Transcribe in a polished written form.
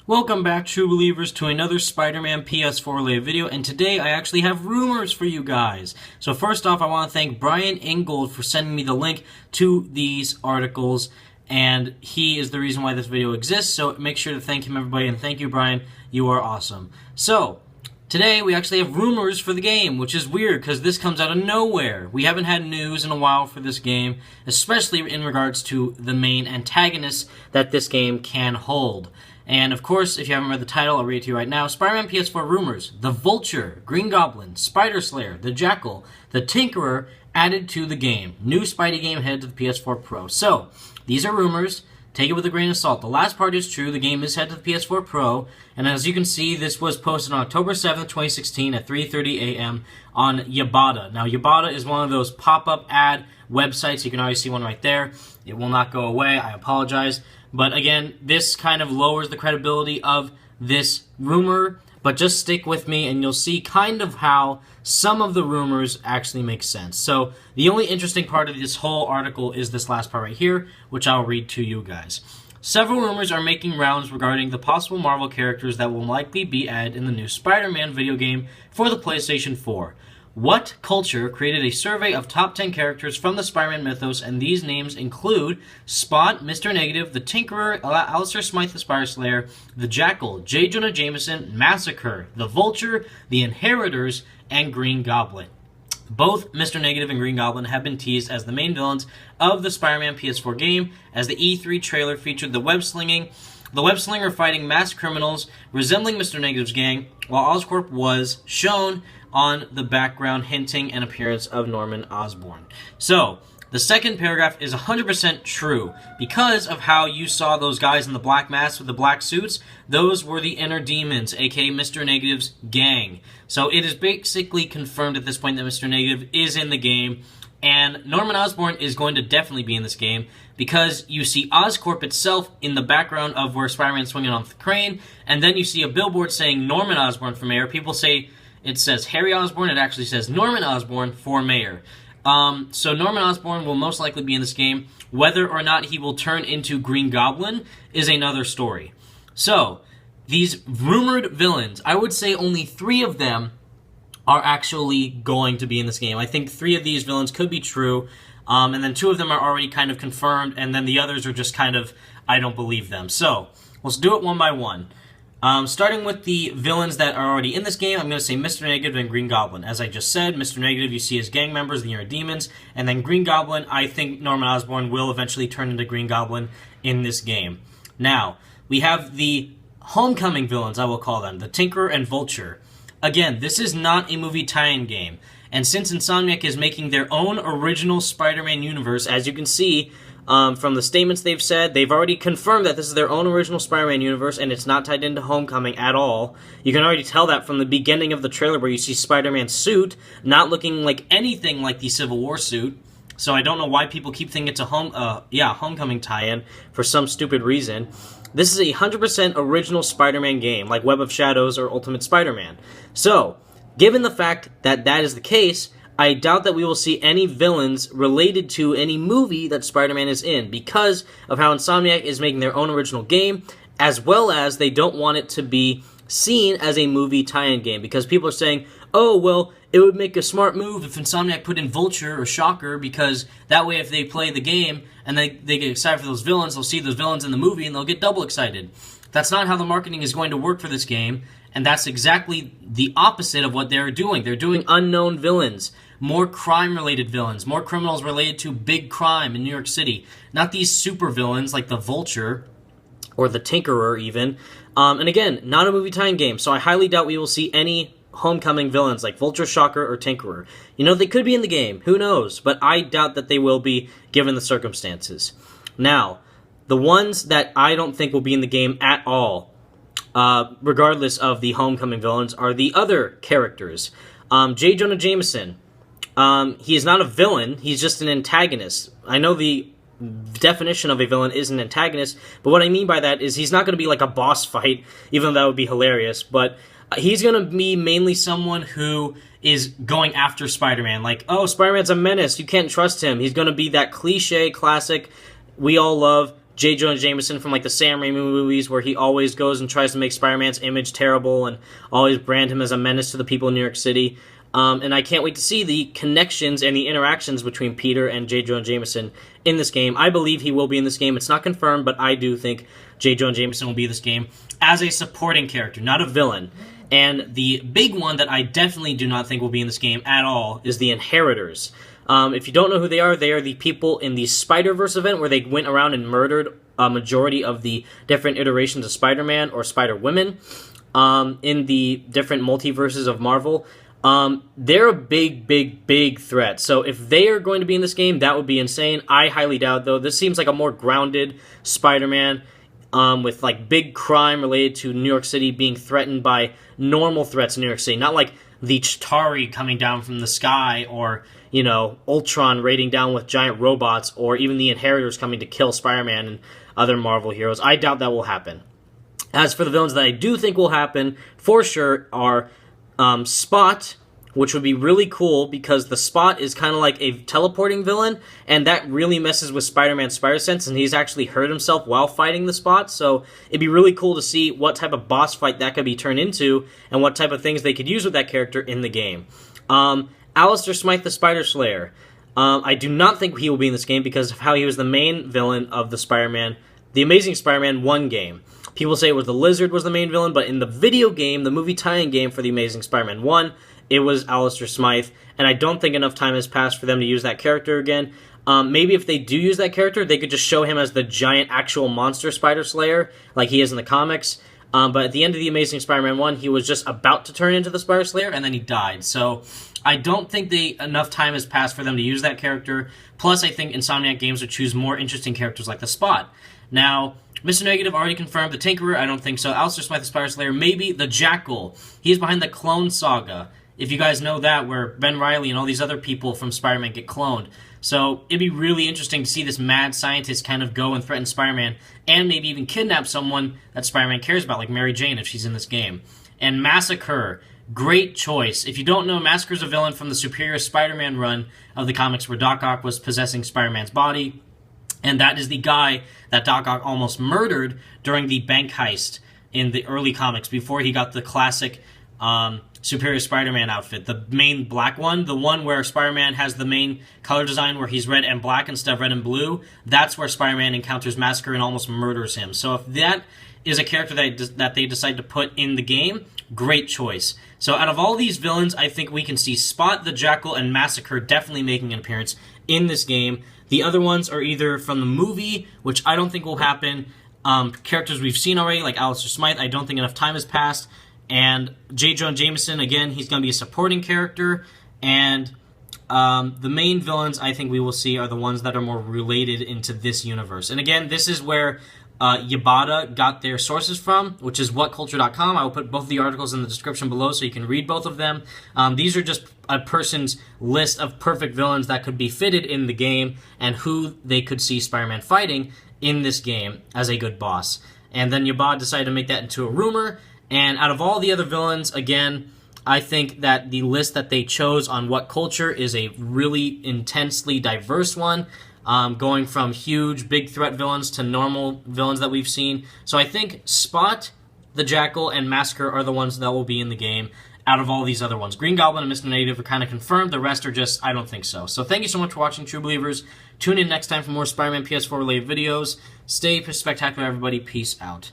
Welcome back, true believers, to another Spider-Man PS4 related video, and today I actually have rumors for you guys. So first off, I want to thank Brian Ingold for sending me the link to these articles, and he is the reason why this video exists, so make sure to thank him, everybody, and thank you, Brian. You are awesome. So, today we actually have rumors for the game, which is weird because this comes out of nowhere. We haven't had news in a while for this game, especially in regards to the main antagonists that this game can hold. And of course, if you haven't read the title, I'll read it to you right now. Spider-Man PS4 rumors: the Vulture, Green Goblin, Spider Slayer, the Jackal, the Tinkerer added to the game. New Spidey game headed to the PS4 Pro. So, these are rumors. Take it with a grain of salt. The last part is true. The game is headed to the PS4 Pro. And as you can see, this was posted on October 7th, 2016 at 3:30 a.m. on Yabada. Now, Yabada is one of those pop-up ad websites. You can already see one right there. It will not go away. I apologize. But again, this kind of lowers the credibility of this rumor, but just stick with me and you'll see kind of how some of the rumors actually make sense. So the only interesting part of this whole article is this last part right here, which I'll read to you guys. Several rumors are making rounds regarding the possible Marvel characters that will likely be added in the new Spider-Man video game for the PlayStation 4. What Culture created a survey of top 10 characters from the Spider-Man mythos, and these names include Spot, Mr. Negative, the Tinkerer, Alistair, Smythe, the Spider Slayer, the Jackal, J. Jonah Jameson, Massacre, the Vulture, the Inheritors, and Green Goblin. Both Mr. Negative and Green Goblin have been teased as the main villains of the Spider-Man PS4 game, as the E3 trailer featured the web-slinger fighting masked criminals resembling Mr. Negative's gang, while Oscorp was shown on the background, hinting an appearance of Norman Osborn. So, the second paragraph is 100% true. Because of how you saw those guys in the black masks with the black suits, those were the Inner Demons, aka Mr. Negative's gang. So it is basically confirmed at this point that Mr. Negative is in the game, and Norman Osborn is going to definitely be in this game, because you see Oscorp itself in the background of where Spider-Man's swinging on the crane, and then you see a billboard saying Norman Osborn for mayor. People say it says Harry Osborn, it actually says Norman Osborn for mayor. So Norman Osborn will most likely be in this game. Whether or not he will turn into Green Goblin is another story. So, these rumored villains, I would say only 3 of them are actually going to be in this game. I think 3 of these villains could be true, and then 2 of them are already kind of confirmed, and then the others are just kind of, I don't believe them. So, let's do it one by one. Starting with the villains that are already in this game, I'm going to say Mr. Negative and Green Goblin. As I just said, Mr. Negative, you see his gang members, the Inner Demons, and then Green Goblin, I think Norman Osborn will eventually turn into Green Goblin in this game. Now, we have the homecoming villains, I will call them, the Tinkerer and Vulture. Again, this is not a movie tie-in game, and since Insomniac is making their own original Spider-Man universe, as you can see, from the statements they've said, they've already confirmed that this is their own original Spider-Man universe, and it's not tied into Homecoming at all. You can already tell that from the beginning of the trailer, where you see Spider-Man's suit not looking like anything like the Civil War suit. So I don't know why people keep thinking it's a Homecoming tie-in for some stupid reason. This is a 100% original Spider-Man game, like Web of Shadows or Ultimate Spider-Man. So, given the fact that that is the case, I doubt that we will see any villains related to any movie that Spider-Man is in, because of how Insomniac is making their own original game, as well as they don't want it to be seen as a movie tie-in game, because people are saying, oh, well, it would make a smart move if Insomniac put in Vulture or Shocker, because that way if they play the game and they get excited for those villains, they'll see those villains in the movie and they'll get double excited. That's not how the marketing is going to work for this game, and that's exactly the opposite of what they're doing. They're doing unknown villains, more crime-related villains, more criminals related to big crime in New York City. Not these super villains like the Vulture or the Tinkerer even. And again, not a movie tie-in game, so I highly doubt we will see any homecoming villains like Vulture, Shocker, or Tinkerer. You know, they could be in the game, who knows, but I doubt that they will be given the circumstances. Now, the ones that I don't think will be in the game at all, regardless of the homecoming villains, are the other characters. J. Jonah Jameson. He is not a villain, he's just an antagonist. I know the definition of a villain is an antagonist, but what I mean by that is he's not going to be like a boss fight, even though that would be hilarious, but he's going to be mainly someone who is going after Spider-Man. Like, oh, Spider-Man's a menace, you can't trust him. He's going to be that cliche, classic, we all love J. Jonah Jameson from like the Sam Raimi movies, where he always goes and tries to make Spider-Man's image terrible and always brand him as a menace to the people in New York City. And I can't wait to see the connections and the interactions between Peter and J. Jonah Jameson in this game. I believe he will be in this game. It's not confirmed, but I do think J. Jonah Jameson will be in this game as a supporting character, not a villain. And the big one that I definitely do not think will be in this game at all is the Inheritors. If you don't know who they are the people in the Spider-Verse event where they went around and murdered a majority of the different iterations of Spider-Man or Spider-Women in the different multiverses of Marvel. They're a big threat. So if they are going to be in this game, that would be insane. I highly doubt, though. This seems like a more grounded Spider-Man with like big crime related to New York City being threatened by normal threats in New York City. Not like the Chitauri coming down from the sky, or, you know, Ultron raiding down with giant robots, or even the Inheritors coming to kill Spider-Man and other Marvel heroes. I doubt that will happen. As for the villains that I do think will happen, for sure, are Spot, which would be really cool because the Spot is kind of like a teleporting villain, and that really messes with Spider-Man's spider sense, and he's actually hurt himself while fighting the Spot, so it'd be really cool to see what type of boss fight that could be turned into, and what type of things they could use with that character in the game. Alistair Smythe the Spider Slayer. I do not think he will be in this game because of how he was the main villain of the Amazing Spider-Man 1 game. People say it was the Lizard was the main villain, but in the video game, the movie tie-in game for the Amazing Spider-Man 1, it was Alistair Smythe, and I don't think enough time has passed for them to use that character again. Maybe if they do use that character, they could just show him as the giant actual monster Spider Slayer, like he is in the comics. But at the end of the Amazing Spider-Man 1, he was just about to turn into the Spider Slayer, and then he died. So I don't think enough time has passed for them to use that character. Plus, I think Insomniac Games would choose more interesting characters like the Spot. Now, Mr. Negative already confirmed the Tinkerer. I don't think so. Alistair Smythe the Spider Slayer, maybe the Jackal. He's behind the Clone Saga. If you guys know that, where Ben Reilly and all these other people from Spider-Man get cloned. So it'd be really interesting to see this mad scientist kind of go and threaten Spider-Man, and maybe even kidnap someone that Spider-Man cares about, like Mary Jane if she's in this game. And Massacre, great choice. If you don't know, Massacre's a villain from the Superior Spider-Man run of the comics where Doc Ock was possessing Spider-Man's body. And that is the guy that Doc Ock almost murdered during the bank heist in the early comics before he got the classic Superior Spider-Man outfit. The main black one, the one where Spider-Man has the main color design where he's red and black instead of red and blue, that's where Spider-Man encounters Massacre and almost murders him. So if that is a character that they decide to put in the game, great choice. So out of all these villains, I think we can see Spot, the Jackal, and Massacre definitely making an appearance in this game. The other ones are either from the movie, which I don't think will happen, characters we've seen already, like Alistair Smythe. I don't think enough time has passed. And J. Jonah Jameson, again, he's going to be a supporting character. And the main villains I think we will see are the ones that are more related into this universe. And again, this is where Yabata got their sources from, which is whatculture.com. I will put both of the articles in the description below so you can read both of them. These are just a person's list of perfect villains that could be fitted in the game and who they could see Spider-Man fighting in this game as a good boss. And then Yabata decided to make that into a rumor. And out of all the other villains, again, I think that the list that they chose on What Culture is a really intensely diverse one, going from huge, big threat villains to normal villains that we've seen. So I think Spot, the Jackal, and Massacre are the ones that will be in the game out of all these other ones. Green Goblin and Mr. Native are kind of confirmed. The rest are just, I don't think so. So thank you so much for watching, True Believers. Tune in next time for more Spider-Man PS4 related videos. Stay spectacular, everybody. Peace out.